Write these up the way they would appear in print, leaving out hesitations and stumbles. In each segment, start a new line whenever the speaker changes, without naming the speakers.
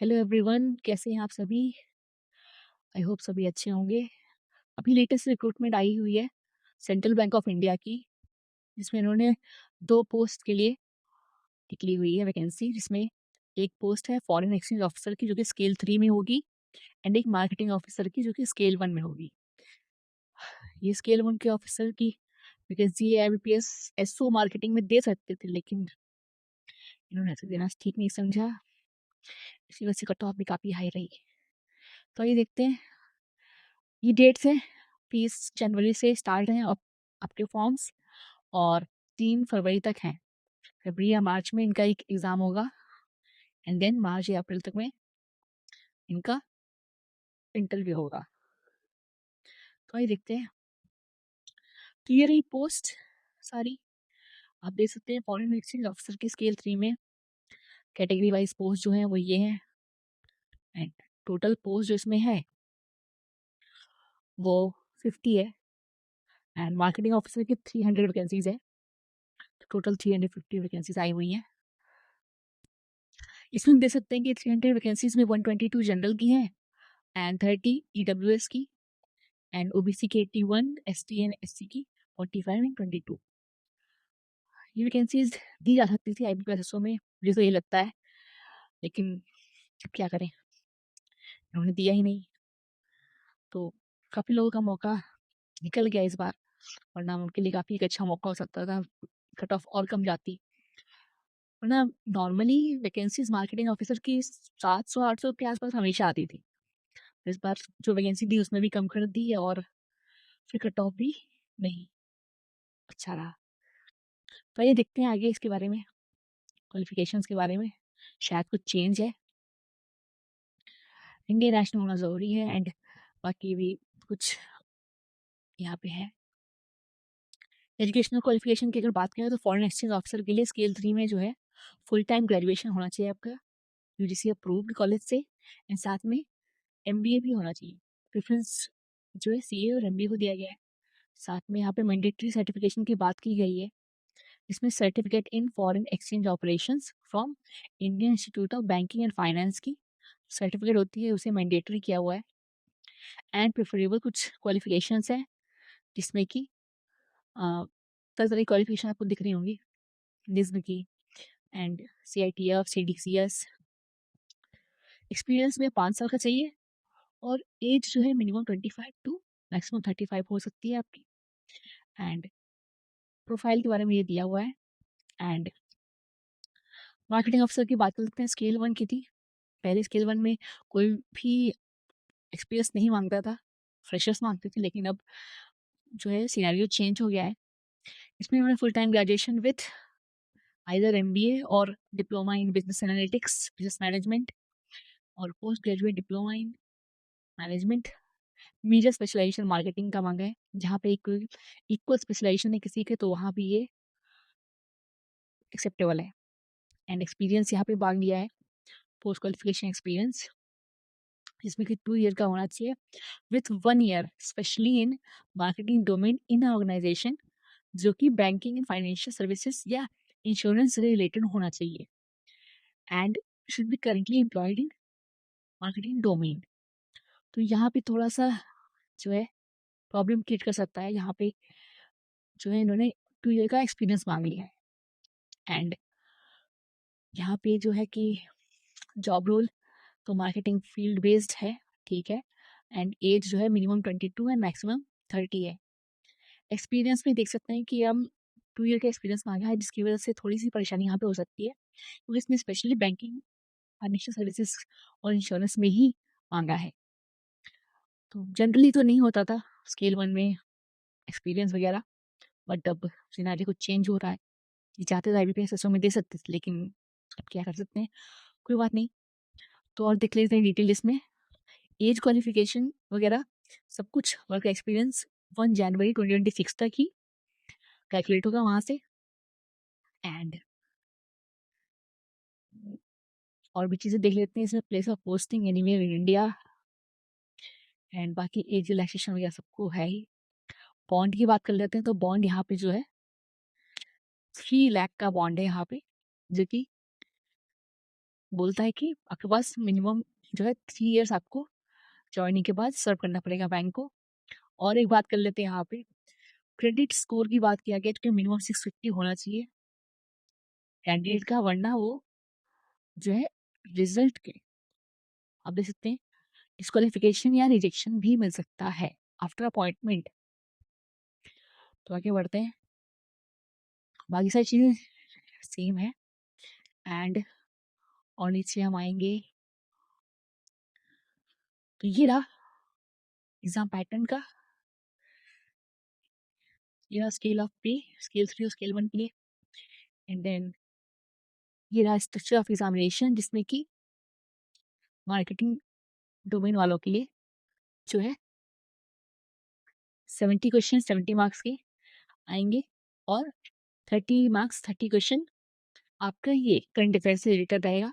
Hello everyone, कैसे हैं आप सभी? आई होप सभी अच्छे होंगे। अभी लेटेस्ट रिक्रूटमेंट आई हुई है सेंट्रल बैंक ऑफ इंडिया की, जिसमें इन्होंने 2 पोस्ट के लिए निकली हुई है वैकेंसी, जिसमें एक पोस्ट है फॉरेन एक्सचेंज ऑफिसर की जो कि स्केल 3 में होगी एंड एक मार्केटिंग ऑफिसर की जो कि स्केल 1 में होगी। ये स्केल 1 के ऑफिसर की वैकेंसी है IBPS SO मार्केटिंग में दे सकते थे, लेकिन इन्होंने ऐसे देना ठीक नहीं समझा। इसी वजह से कट ऑफ भी काफ़ी हाई रही। तो ये देखते हैं, ये डेट्स हैं 30 जनवरी से स्टार्ट हैं आपके फॉर्म्स, और 3 फरवरी तक हैं। फरवरी या मार्च में इनका एक एग्ज़ाम होगा एंड देन मार्च या अप्रैल तक में इनका इंटरव्यू होगा। तो ये देखते हैं। तो ये रही पोस्ट सारी, आप देख सकते हैं फॉरेन एक्सचेंज ऑफिसर की स्केल 3 में कैटेगरी वाइज पोस्ट जो है वो ये हैं, एंड टोटल पोस्ट जो इसमें है वो 50 है, एंड मार्केटिंग ऑफिसर की 300 वैकेंसीज है। टोटल 350 वैकेंसीज आई हुई हैं। इसमें देख सकते हैं कि 300 वैकेंसीज में 122 जनरल की हैं एंड 30 EWS की, एंड OBC की 81, ST एंड SC की 45 एंड 22। ये वैकेंसीज दी जा सकती थी IBPS SO में, मुझे तो ये लगता है, लेकिन अब क्या करें, उन्होंने दिया ही नहीं। तो काफ़ी लोगों का मौका निकल गया इस बार, वरना उनके लिए काफ़ी एक अच्छा मौका हो सकता था, कट ऑफ और कम जाती। वरना नॉर्मली वैकेंसीज मार्केटिंग ऑफिसर की 700-800 के आसपास हमेशा आती थी। इस बार जो वैकेंसी दी उसमें भी कम कर दी है, और फिर कट ऑफ भी नहीं अच्छा रहा। तो ये देखते हैं आगे इसके बारे में, क्वालिफिकेशंस के बारे में शायद कुछ चेंज है। इंडियन नेशनल होना ज़रूरी है, एंड बाकी भी कुछ यहाँ पे है। एजुकेशनल क्वालिफिकेशन की अगर बात करें तो फॉरेन एक्सचेंज ऑफिसर के लिए स्केल 3 में जो है फुल टाइम ग्रेजुएशन होना चाहिए आपका UGC अप्रूव्ड कॉलेज से, एंड साथ में MBA भी होना चाहिए। प्रेफरेंस जो है CA और MBA को दिया गया है। साथ में यहाँ पे मैंडेटरी सर्टिफिकेशन की बात की गई है, जिसमें certificate in foreign exchange operations from Indian institute of banking and finance की सर्टिफिकेट होती है, उसे मैंडेटरी किया हुआ है। एंड प्रेफरेबल कुछ क्वालिफिकेशंस हैं, जिसमें कि तरह तरह की क्वालिफिकेशन आपको दिख रही होंगी, निज़्म की एंड CITF CDCS। एक्सपीरियंस में 5 साल का चाहिए, और एज जो है मिनिमम 25 टू मैक्सिमम 35 हो सकती है आपकी। एंड प्रोफाइल के बारे में ये दिया हुआ है। एंड मार्केटिंग ऑफिसर की बात करते हैं, स्केल 1 की थी। पहले स्केल 1 में कोई भी एक्सपीरियंस नहीं मांगता था, फ्रेशर्स मांगते थे, लेकिन अब जो है सिनेरियो चेंज हो गया है। इसमें उन्होंने full time graduation with either MBA और diploma in business analytics business management, और post graduate diploma in management. Major specialization marketing का मांगा है, जहाँ पे एक इक्वल स्पेशलाइजेशन है किसी के तो वहाँ भी ये एक्सेप्टेबल है। एंड एक्सपीरियंस यहाँ पे मांग लिया है, पोस्ट क्वालिफिकेशन एक्सपीरियंस, जिसमें कि 2 ईयर का होना चाहिए with 1 year specially in marketing domain in organization, जो कि बैंकिंग एंड फाइनेंशियल सर्विसेज या इंश्योरेंस से रिलेटेड होना चाहिए, and should be currently employed in marketing domain. तो यहाँ पे थोड़ा सा जो है प्रॉब्लम क्रिएट कर सकता है। यहाँ पे जो है इन्होंने 2 ईयर का एक्सपीरियंस मांग लिया है। एंड यहाँ पे जो है कि जॉब रोल तो मार्केटिंग फील्ड बेस्ड है, ठीक है। एंड एज जो है मिनिमम 22 एंड मैक्सिमम 30 है। एक्सपीरियंस में देख सकते हैं कि हम 2 ईयर का एक्सपीरियंस मांगा है, जिसकी वजह से थोड़ी सी परेशानी यहाँ पे हो सकती है, क्योंकि इसमें स्पेशली बैंकिंग फाइनेंशियल सर्विसेज और इंश्योरेंस में ही मांगा है। तो जनरली तो नहीं होता था स्केल 1 में एक्सपीरियंस वगैरह, बट अब सिनेरियो कुछ चेंज हो रहा है। ये चाहते तो IBPS SO में दे सकते थे, लेकिन अब क्या कर सकते हैं, कोई बात नहीं। तो और देख लेते हैं डिटेल इसमें, एज क्वालिफिकेशन वगैरह सब कुछ, वर्क एक्सपीरियंस 1 जनवरी 2026 तक ही कैलकुलेट होगा वहाँ से। एंड और भी चीज़ें देख लेते हैं इसमें, place of posting anywhere in India, and बाकी एज रिलैक्सेशन वगैरह सबको है ही। बॉन्ड की बात कर लेते हैं, तो बॉन्ड यहाँ पे जो है 3 लाख का बॉन्ड है यहाँ पे, जो कि बोलता है कि आपके पास मिनिमम जो है 3 इयर्स आपको जॉइनिंग के बाद सर्व करना पड़ेगा बैंक को। और एक बात कर लेते हैं यहाँ पे, क्रेडिट स्कोर की बात किया गया तो मिनिमम 650 होना चाहिए कैंडिडेट का, वरना वो जो है रिजल्ट के आप देख सकते हैं डिस्क्वालिफिकेशन या रिजेक्शन भी मिल सकता है आफ्टर अपॉइंटमेंट। तो आगे बढ़ते हैं, बाकी सारी चीज़ें सेम है। एंड और नीचे हम आएंगे तो ये रहा एग्जाम पैटर्न का, ये रहा स्केल ऑफ पे, स्केल 3 और स्केल 1 के लिए। एंड देन ये रहा स्ट्रक्चर ऑफ एग्जामिनेशन, जिसमें कि मार्केटिंग डोमेन वालों के लिए जो है 70 क्वेश्चन 70 मार्क्स के आएंगे, और 30 मार्क्स 30 क्वेश्चन आपका ये करंट अफेयर से रिलेटेड रहेगा,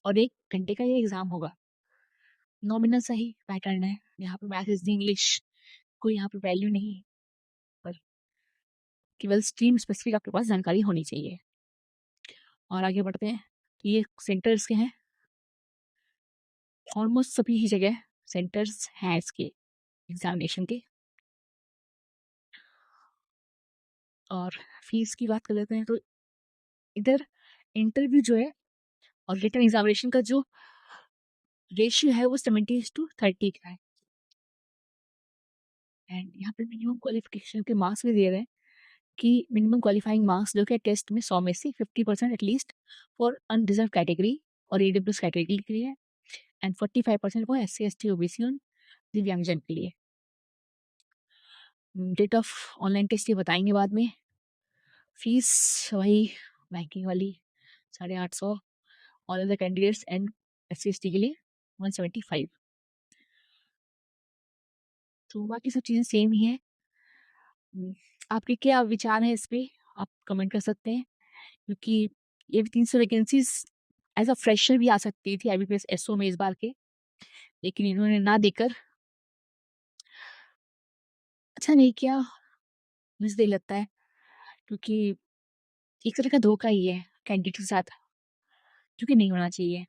और 1 घंटे का ये एग्जाम होगा। नॉमिनल सही पैटर्न है, यहाँ पे मैथ हिंदी इंग्लिश कोई यहाँ पे वैल्यू नहीं है, पर केवल स्ट्रीम स्पेसिफिक आपके पास जानकारी होनी चाहिए। और आगे बढ़ते हैं, ये सेंटर्स के हैं, ऑलमोस्ट सभी ही जगह सेंटर्स हैं इसके एग्जामिनेशन के। और फीस की बात कर लेते हैं, तो इधर इंटरव्यू जो है और रिटन एग्जामिनेशन का जो रेशियो है वो 70:30 का है। एंड यहाँ पे मिनिमम क्वालिफिकेशन के मार्क्स भी दे रहे हैं कि मिनिमम क्वालिफाइंग मार्क्स जो कि टेस्ट में 100 में से 50% एटलीस्ट फॉर अनरिजर्व कैटेगरी और ईडब्ल्यूएस कैटेगरी के लिए, and 45% for SC ST OBC और दिव्यांगजन के लिए। डेट ऑफ ऑनलाइन टेस्ट ये बताएंगे बाद में। फीस वही बैंकिंग वाली 850, all other candidates and SC ST के लिए 175। तो बाकी सब चीज़ें सेम ही हैं। आपके क्या विचार हैं इस पे, आप कमेंट कर सकते हैं, क्योंकि ये 300 वैकेंसीज एज अ फ्रेशर भी आ सकती थी IBPS SO में इस बार के, लेकिन इन्होंने ना देकर अच्छा नहीं किया, मुझे लगता है, क्योंकि एक तरह का धोखा ही है कैंडिडेट के साथ, जो कि नहीं होना चाहिए।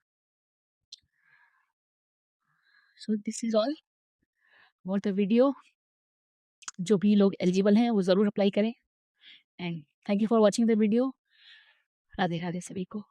So this is all for the video. जो भी लोग एलिजिबल हैं वो ज़रूर अप्लाई करें, and thank you for watching the video. Radhe Radhe सभी को।